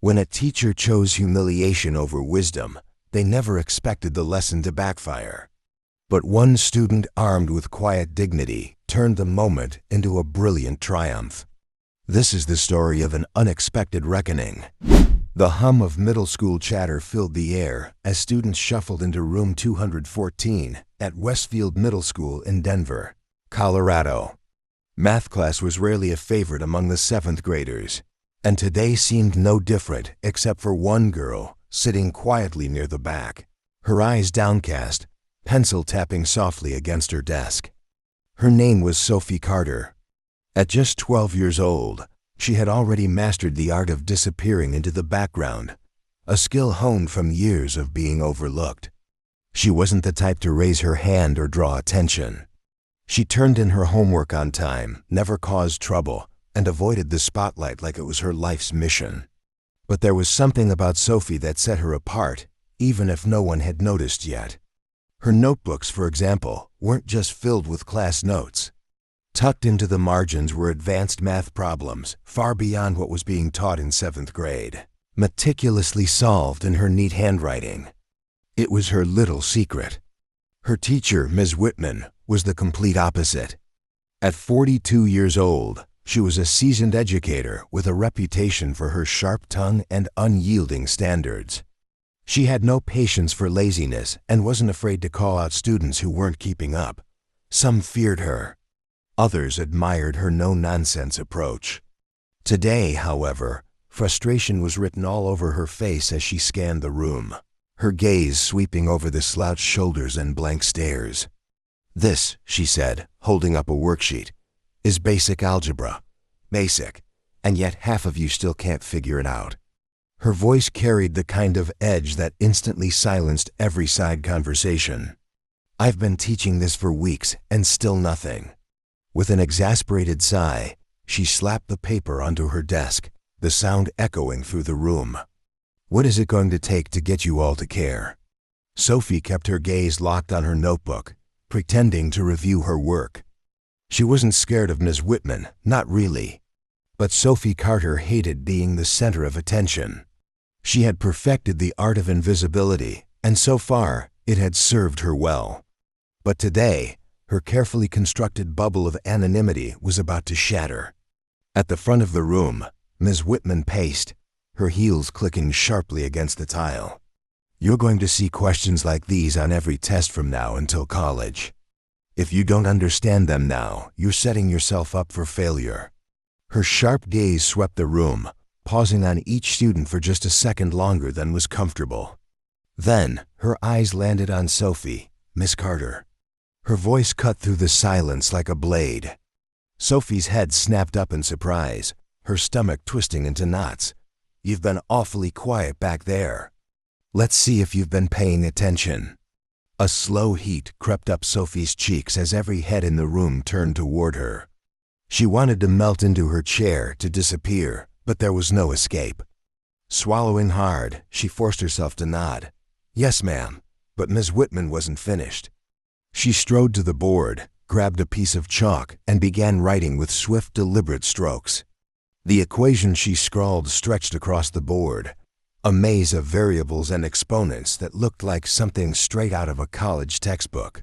When a teacher chose humiliation over wisdom, they never expected the lesson to backfire. But one student armed with quiet dignity turned the moment into a brilliant triumph. This is the story of an unexpected reckoning. The hum of middle school chatter filled the air as students shuffled into room 214 at Westfield Middle School in Denver, Colorado. Math class was rarely a favorite among the 7th graders, and today seemed no different except for one girl sitting quietly near the back, her eyes downcast, pencil tapping softly against her desk. Her name was Sophie Carter. At just 12 years old, she had already mastered the art of disappearing into the background, a skill honed from years of being overlooked. She wasn't the type to raise her hand or draw attention. She turned in her homework on time, never caused trouble, and avoided the spotlight like it was her life's mission. But there was something about Sophie that set her apart, even if no one had noticed yet. Her notebooks, for example, weren't just filled with class notes. Tucked into the margins were advanced math problems, far beyond what was being taught in 7th grade, meticulously solved in her neat handwriting. It was her little secret. Her teacher, Ms. Whitman, was the complete opposite. At 42 years old, she was a seasoned educator with a reputation for her sharp tongue and unyielding standards. She had no patience for laziness and wasn't afraid to call out students who weren't keeping up. Some feared her. Others admired her no-nonsense approach. Today, however, frustration was written all over her face as she scanned the room, her gaze sweeping over the slouched shoulders and blank stares. "This," she said, holding up a worksheet, "is basic algebra. Basic, and yet half of you still can't figure it out." Her voice carried the kind of edge that instantly silenced every side conversation. "I've been teaching this for weeks and still nothing." With an exasperated sigh, she slapped the paper onto her desk, the sound echoing through the room. "What is it going to take to get you all to care?" Sophie kept her gaze locked on her notebook, pretending to review her work. She wasn't scared of Ms. Whitman, not really. But Sophie Carter hated being the center of attention. She had perfected the art of invisibility, and so far, it had served her well. But today, her carefully constructed bubble of anonymity was about to shatter. At the front of the room, Ms. Whitman paced, her heels clicking sharply against the tile. "You're going to see questions like these on every test from now until college. If you don't understand them now, you're setting yourself up for failure." Her sharp gaze swept the room, pausing on each student for just a second longer than was comfortable. Then, her eyes landed on Sophie, Miss Carter. Her voice cut through the silence like a blade. Sophie's head snapped up in surprise, her stomach twisting into knots. "You've been awfully quiet back there. Let's see if you've been paying attention." A slow heat crept up Sophie's cheeks as every head in the room turned toward her. She wanted to melt into her chair, to disappear, but there was no escape. Swallowing hard, she forced herself to nod. "Yes, ma'am," but Ms. Whitman wasn't finished. She strode to the board, grabbed a piece of chalk, and began writing with swift, deliberate strokes. The equation she scrawled stretched across the board, a maze of variables and exponents that looked like something straight out of a college textbook.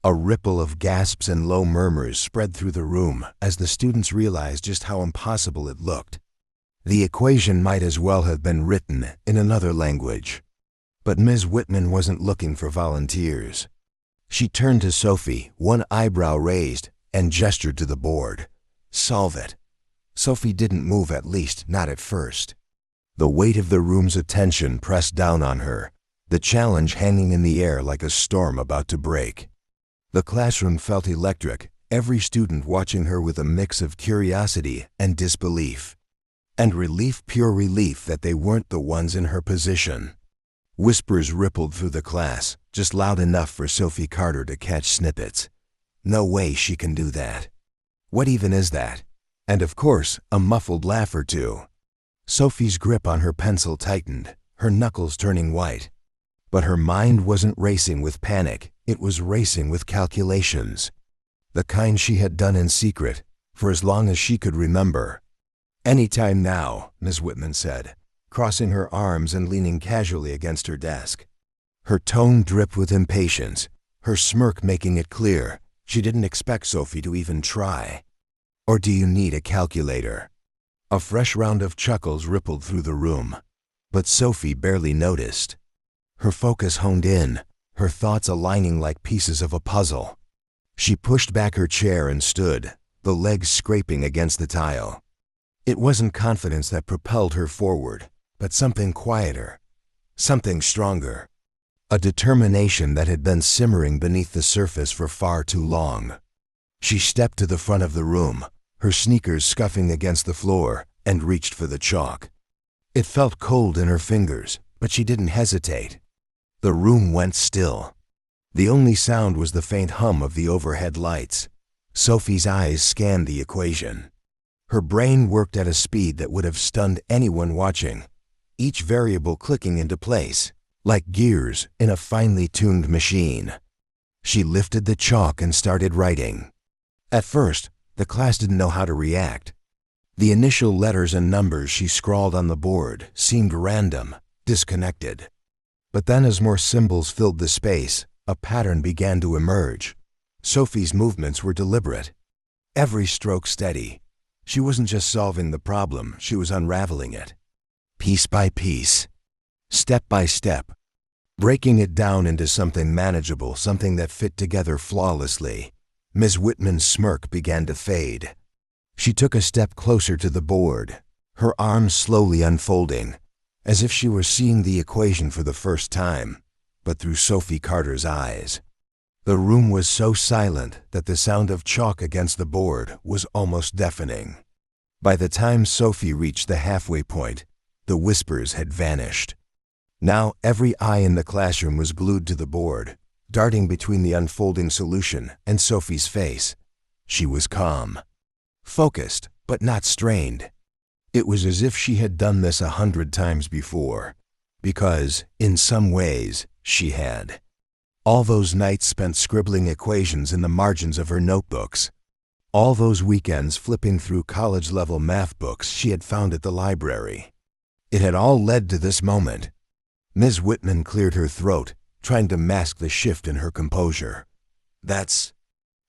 A ripple of gasps and low murmurs spread through the room as the students realized just how impossible it looked. The equation might as well have been written in another language. But Ms. Whitman wasn't looking for volunteers. She turned to Sophie, one eyebrow raised, and gestured to the board. "Solve it." Sophie didn't move, at least not at first. The weight of the room's attention pressed down on her, the challenge hanging in the air like a storm about to break. The classroom felt electric, every student watching her with a mix of curiosity and disbelief. And relief, pure relief that they weren't the ones in her position. Whispers rippled through the class, just loud enough for Sophie Carter to catch snippets. "No way she can do that. What even is that?" And of course, a muffled laugh or two. Sophie's grip on her pencil tightened, her knuckles turning white. But her mind wasn't racing with panic, it was racing with calculations. The kind she had done in secret, for as long as she could remember. "Any time now," Ms. Whitman said, crossing her arms and leaning casually against her desk. Her tone dripped with impatience, her smirk making it clear she didn't expect Sophie to even try. "Or do you need a calculator?" A fresh round of chuckles rippled through the room, but Sophie barely noticed. Her focus honed in, her thoughts aligning like pieces of a puzzle. She pushed back her chair and stood, the legs scraping against the tile. It wasn't confidence that propelled her forward, but something quieter, something stronger. A determination that had been simmering beneath the surface for far too long. She stepped to the front of the room, her sneakers scuffing against the floor, and reached for the chalk. It felt cold in her fingers, but she didn't hesitate. The room went still. The only sound was the faint hum of the overhead lights. Sophie's eyes scanned the equation. Her brain worked at a speed that would have stunned anyone watching, each variable clicking into place, like gears in a finely tuned machine. She lifted the chalk and started writing. At first, the class didn't know how to react. The initial letters and numbers she scrawled on the board seemed random, disconnected. But then as more symbols filled the space, a pattern began to emerge. Sophie's movements were deliberate, every stroke steady. She wasn't just solving the problem, she was unraveling it. Piece by piece, step by step, breaking it down into something manageable, something that fit together flawlessly. Ms. Whitman's smirk began to fade. She took a step closer to the board, her arms slowly unfolding, as if she were seeing the equation for the first time, but through Sophie Carter's eyes. The room was so silent that the sound of chalk against the board was almost deafening. By the time Sophie reached the halfway point, the whispers had vanished. Now every eye in the classroom was glued to the board, darting between the unfolding solution and Sophie's face. She was calm, focused, but not strained. It was as if she had done this 100 times before, because, in some ways, she had. All those nights spent scribbling equations in the margins of her notebooks. All those weekends flipping through college-level math books she had found at the library. It had all led to this moment. Ms. Whitman cleared her throat, trying to mask the shift in her composure. "That's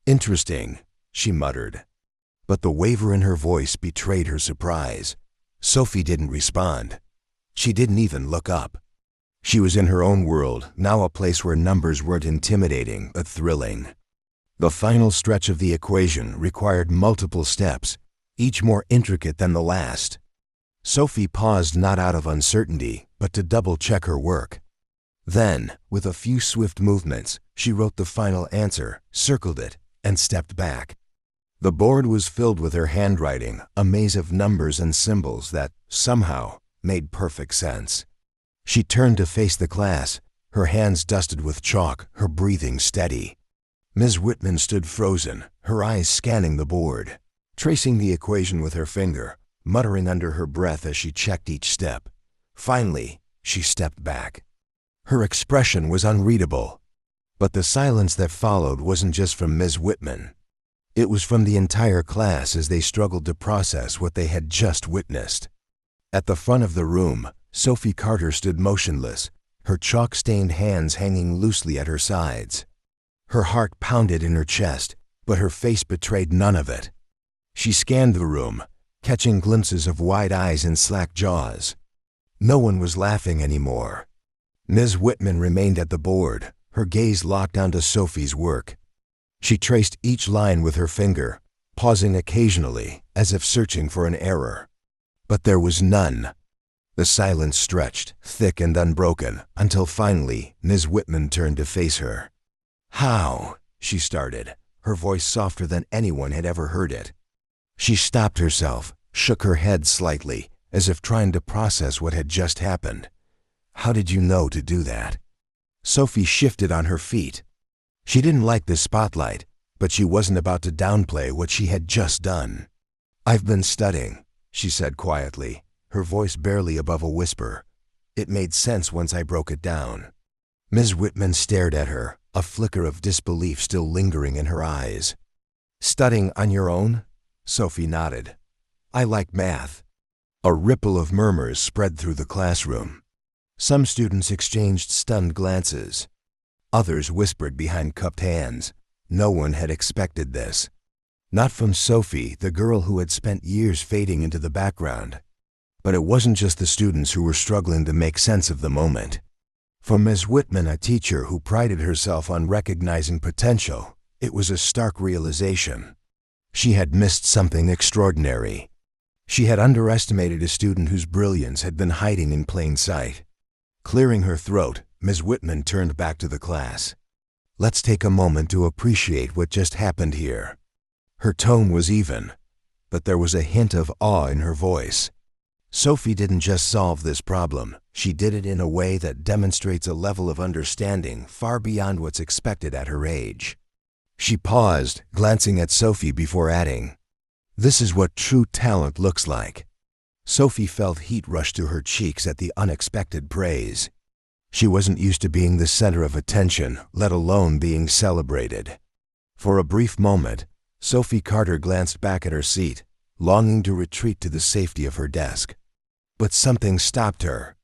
interesting," she muttered. But the waver in her voice betrayed her surprise. Sophie didn't respond. She didn't even look up. She was in her own world, now a place where numbers weren't intimidating but thrilling. The final stretch of the equation required multiple steps, each more intricate than the last. Sophie paused not out of uncertainty, but to double-check her work. Then, with a few swift movements, she wrote the final answer, circled it, and stepped back. The board was filled with her handwriting, a maze of numbers and symbols that, somehow, made perfect sense. She turned to face the class, her hands dusted with chalk, her breathing steady. Ms. Whitman stood frozen, her eyes scanning the board, tracing the equation with her finger, muttering under her breath as she checked each step. Finally, she stepped back. Her expression was unreadable, but the silence that followed wasn't just from Ms. Whitman. It was from the entire class as they struggled to process what they had just witnessed. At the front of the room, Sophie Carter stood motionless, her chalk-stained hands hanging loosely at her sides. Her heart pounded in her chest, but her face betrayed none of it. She scanned the room, catching glimpses of wide eyes and slack jaws. No one was laughing anymore. Ms. Whitman remained at the board, her gaze locked onto Sophie's work. She traced each line with her finger, pausing occasionally as if searching for an error. But there was none. The silence stretched, thick and unbroken, until finally Ms. Whitman turned to face her. "How?" she started, her voice softer than anyone had ever heard it. She stopped herself, shook her head slightly, as if trying to process what had just happened. "How did you know to do that?" Sophie shifted on her feet. She didn't like the spotlight, but she wasn't about to downplay what she had just done. "I've been studying," she said quietly, her voice barely above a whisper. "It made sense once I broke it down." Ms. Whitman stared at her, a flicker of disbelief still lingering in her eyes. "Studying on your own?" Sophie nodded. "I like math." A ripple of murmurs spread through the classroom. Some students exchanged stunned glances. Others whispered behind cupped hands. No one had expected this. Not from Sophie, the girl who had spent years fading into the background. But it wasn't just the students who were struggling to make sense of the moment. For Ms. Whitman, a teacher who prided herself on recognizing potential, it was a stark realization. She had missed something extraordinary. She had underestimated a student whose brilliance had been hiding in plain sight. Clearing her throat, Ms. Whitman turned back to the class. Let's take a moment to appreciate what just happened here. Her tone was even, but there was a hint of awe in her voice. Sophie didn't just solve this problem, she did it in a way that demonstrates a level of understanding far beyond what's expected at her age. She paused, glancing at Sophie before adding, "This is what true talent looks like." Sophie felt heat rush to her cheeks at the unexpected praise. She wasn't used to being the center of attention, let alone being celebrated. For a brief moment, Sophie Carter glanced back at her seat, longing to retreat to the safety of her desk. But something stopped her.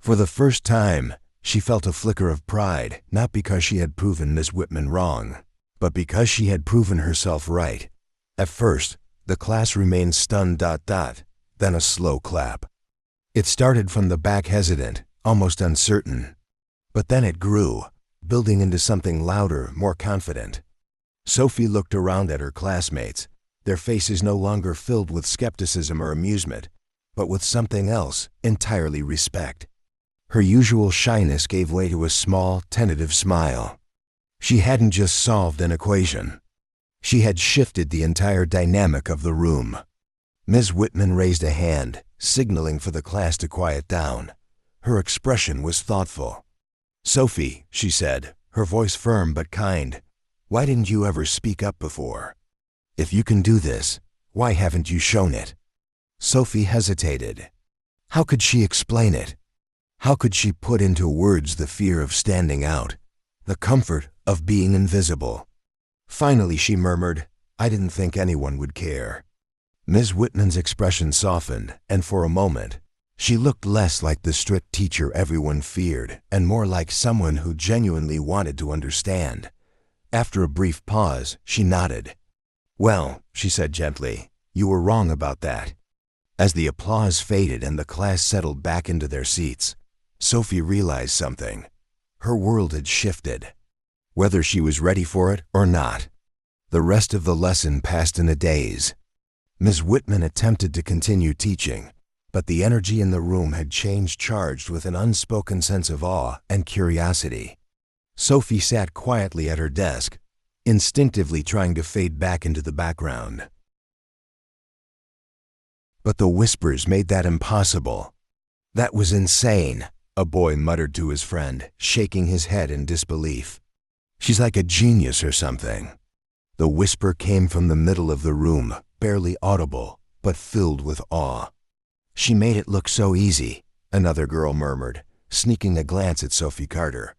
For the first time, she felt a flicker of pride, not because she had proven Miss Whitman wrong, but because she had proven herself right. At first, the class remained stunned. Then a slow clap. It started from the back, hesitant, almost uncertain. But then it grew, building into something louder, more confident. Sophie looked around at her classmates, their faces no longer filled with skepticism or amusement, but with something else, entirely respect. Her usual shyness gave way to a small, tentative smile. She hadn't just solved an equation. She had shifted the entire dynamic of the room. Ms. Whitman raised a hand, signaling for the class to quiet down. Her expression was thoughtful. "Sophie," she said, her voice firm but kind, "why didn't you ever speak up before? If you can do this, why haven't you shown it?" Sophie hesitated. How could she explain it? How could she put into words the fear of standing out, the comfort of being invisible? Finally she murmured, "I didn't think anyone would care." Ms. Whitman's expression softened, and for a moment, she looked less like the strict teacher everyone feared and more like someone who genuinely wanted to understand. After a brief pause, she nodded. "Well," she said gently, "you were wrong about that." As the applause faded and the class settled back into their seats, Sophie realized something. Her world had shifted. Whether she was ready for it or not. The rest of the lesson passed in a daze. Ms. Whitman attempted to continue teaching, but the energy in the room had changed, charged with an unspoken sense of awe and curiosity. Sophie sat quietly at her desk, instinctively trying to fade back into the background. But the whispers made that impossible. "That was insane," a boy muttered to his friend, shaking his head in disbelief. "She's like a genius or something." The whisper came from the middle of the room, barely audible, but filled with awe. "She made it look so easy," another girl murmured, sneaking a glance at Sophie Carter.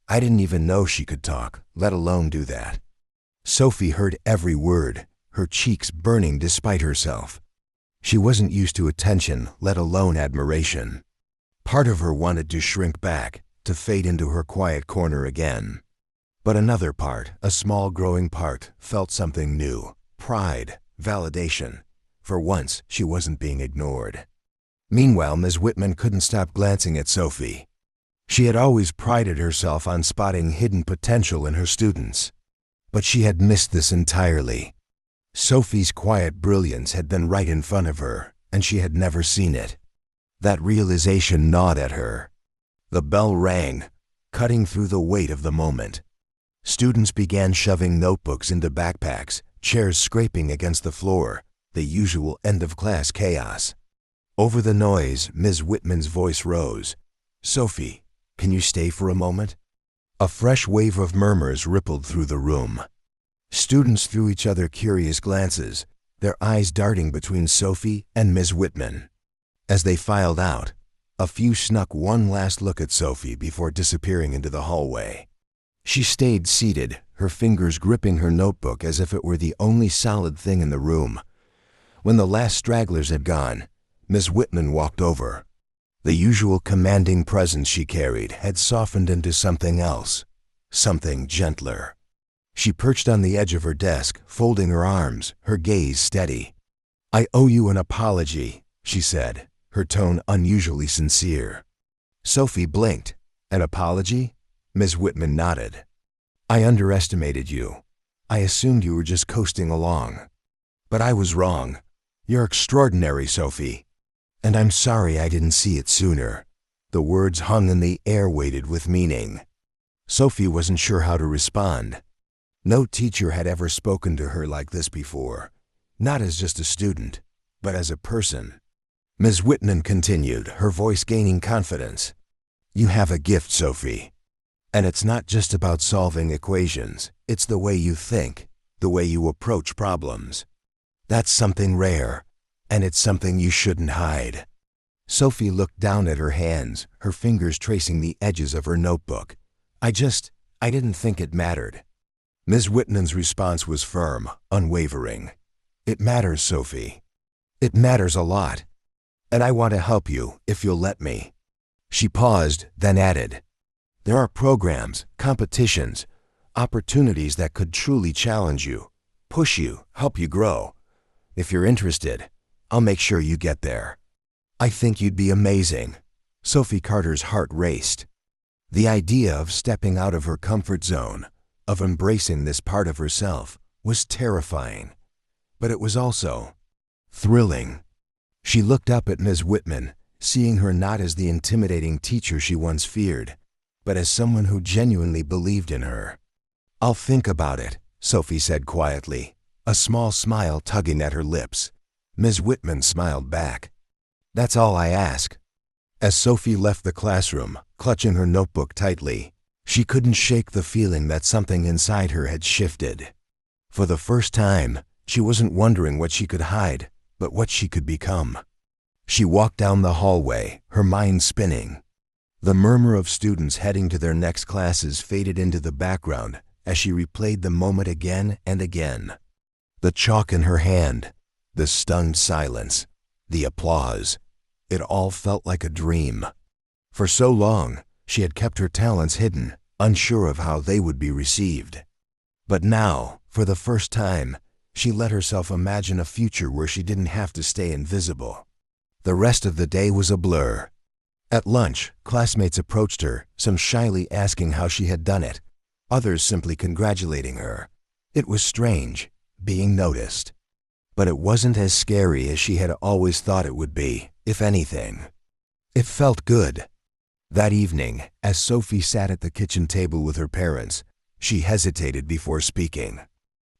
"I didn't even know she could talk, let alone do that." Sophie heard every word, her cheeks burning despite herself. She wasn't used to attention, let alone admiration. Part of her wanted to shrink back, to fade into her quiet corner again. But another part, a small growing part, felt something new. Pride, validation. For once, she wasn't being ignored. Meanwhile, Ms. Whitman couldn't stop glancing at Sophie. She had always prided herself on spotting hidden potential in her students. But she had missed this entirely. Sophie's quiet brilliance had been right in front of her, and she had never seen it. That realization gnawed at her. The bell rang, cutting through the weight of the moment. Students began shoving notebooks into backpacks, chairs scraping against the floor, the usual end-of-class chaos. Over the noise, Ms. Whitman's voice rose. "Sophie, can you stay for a moment?" A fresh wave of murmurs rippled through the room. Students threw each other curious glances, their eyes darting between Sophie and Ms. Whitman. As they filed out, a few snuck one last look at Sophie before disappearing into the hallway. She stayed seated, her fingers gripping her notebook as if it were the only solid thing in the room. When the last stragglers had gone, Miss Whitman walked over. The usual commanding presence she carried had softened into something else, something gentler. She perched on the edge of her desk, folding her arms, her gaze steady. "I owe you an apology," she said, her tone unusually sincere. Sophie blinked. "An apology?" Ms. Whitman nodded. "I underestimated you. I assumed you were just coasting along. But I was wrong. You're extraordinary, Sophie. And I'm sorry I didn't see it sooner." The words hung in the air, weighted with meaning. Sophie wasn't sure how to respond. No teacher had ever spoken to her like this before, not as just a student, but as a person. Ms. Whitman continued, her voice gaining confidence. "You have a gift, Sophie. And it's not just about solving equations, it's the way you think, the way you approach problems. That's something rare, and it's something you shouldn't hide." Sophie looked down at her hands, her fingers tracing the edges of her notebook. I didn't think it mattered." Ms. Whitman's response was firm, unwavering. "It matters, Sophie. It matters a lot. And I want to help you, if you'll let me." She paused, then added, "There are programs, competitions, opportunities that could truly challenge you, push you, help you grow. If you're interested, I'll make sure you get there. I think you'd be amazing." Sophie Carter's heart raced. The idea of stepping out of her comfort zone, of embracing this part of herself, was terrifying. But it was also thrilling. She looked up at Ms. Whitman, seeing her not as the intimidating teacher she once feared, but as someone who genuinely believed in her. "I'll think about it," Sophie said quietly, a small smile tugging at her lips. Ms. Whitman smiled back. "That's all I ask." As Sophie left the classroom, clutching her notebook tightly, she couldn't shake the feeling that something inside her had shifted. For the first time, she wasn't wondering what she could hide, but what she could become. She walked down the hallway, her mind spinning. The murmur of students heading to their next classes faded into the background as she replayed the moment again and again. The chalk in her hand, the stunned silence, the applause. It all felt like a dream. For so long, she had kept her talents hidden, unsure of how they would be received. But now, for the first time, she let herself imagine a future where she didn't have to stay invisible. The rest of the day was a blur. At lunch, classmates approached her, some shyly asking how she had done it, others simply congratulating her. It was strange, being noticed. But it wasn't as scary as she had always thought it would be, if anything. It felt good. That evening, as Sophie sat at the kitchen table with her parents, she hesitated before speaking.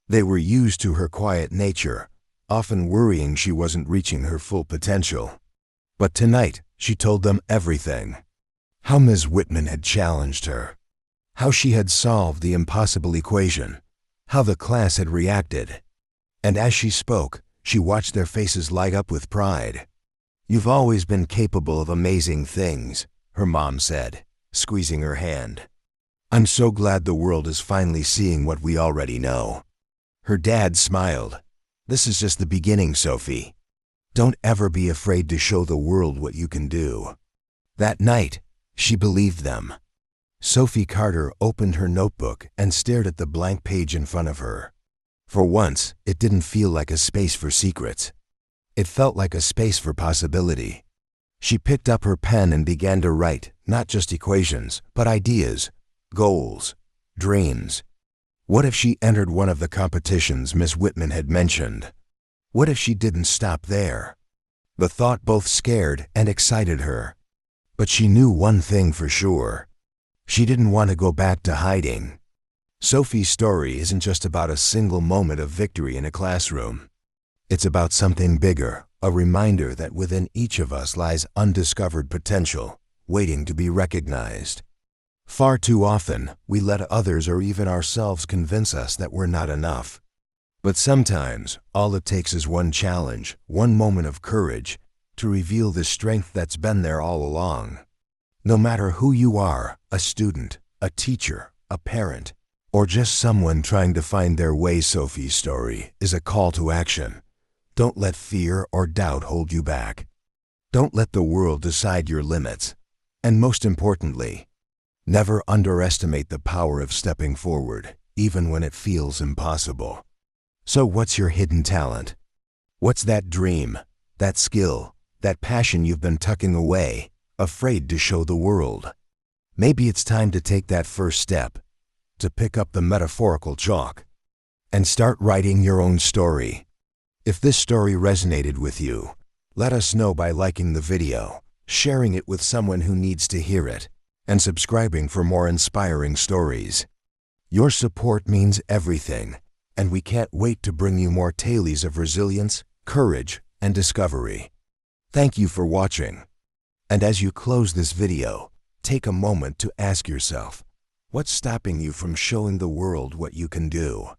They were used to her quiet nature, often worrying she wasn't reaching her full potential. But tonight, she told them everything. How Ms. Whitman had challenged her. How she had solved the impossible equation. How the class had reacted. And as she spoke, she watched their faces light up with pride. "You've always been capable of amazing things," her mom said, squeezing her hand. "I'm so glad the world is finally seeing what we already know." Her dad smiled. "This is just the beginning, Sophie. Don't ever be afraid to show the world what you can do." That night, she believed them. Sophie Carter opened her notebook and stared at the blank page in front of her. For once, it didn't feel like a space for secrets. It felt like a space for possibility. She picked up her pen and began to write, not just equations, but ideas, goals, dreams. What if she entered one of the competitions Miss Whitman had mentioned? What if she didn't stop there? The thought both scared and excited her. But she knew one thing for sure. She didn't want to go back to hiding. Sophie's story isn't just about a single moment of victory in a classroom. It's about something bigger, a reminder that within each of us lies undiscovered potential, waiting to be recognized. Far too often, we let others or even ourselves convince us that we're not enough. But sometimes, all it takes is one challenge, one moment of courage, to reveal the strength that's been there all along. No matter who you are, a student, a teacher, a parent, or just someone trying to find their way, Sophie's story is a call to action. Don't let fear or doubt hold you back. Don't let the world decide your limits. And most importantly, never underestimate the power of stepping forward, even when it feels impossible. So what's your hidden talent? What's that dream, that skill, that passion you've been tucking away, afraid to show the world? Maybe it's time to take that first step, to pick up the metaphorical chalk, and start writing your own story. If this story resonated with you, let us know by liking the video, sharing it with someone who needs to hear it, and subscribing for more inspiring stories. Your support means everything, and we can't wait to bring you more tales of resilience, courage, and discovery. Thank you for watching. And as you close this video, take a moment to ask yourself, what's stopping you from showing the world what you can do?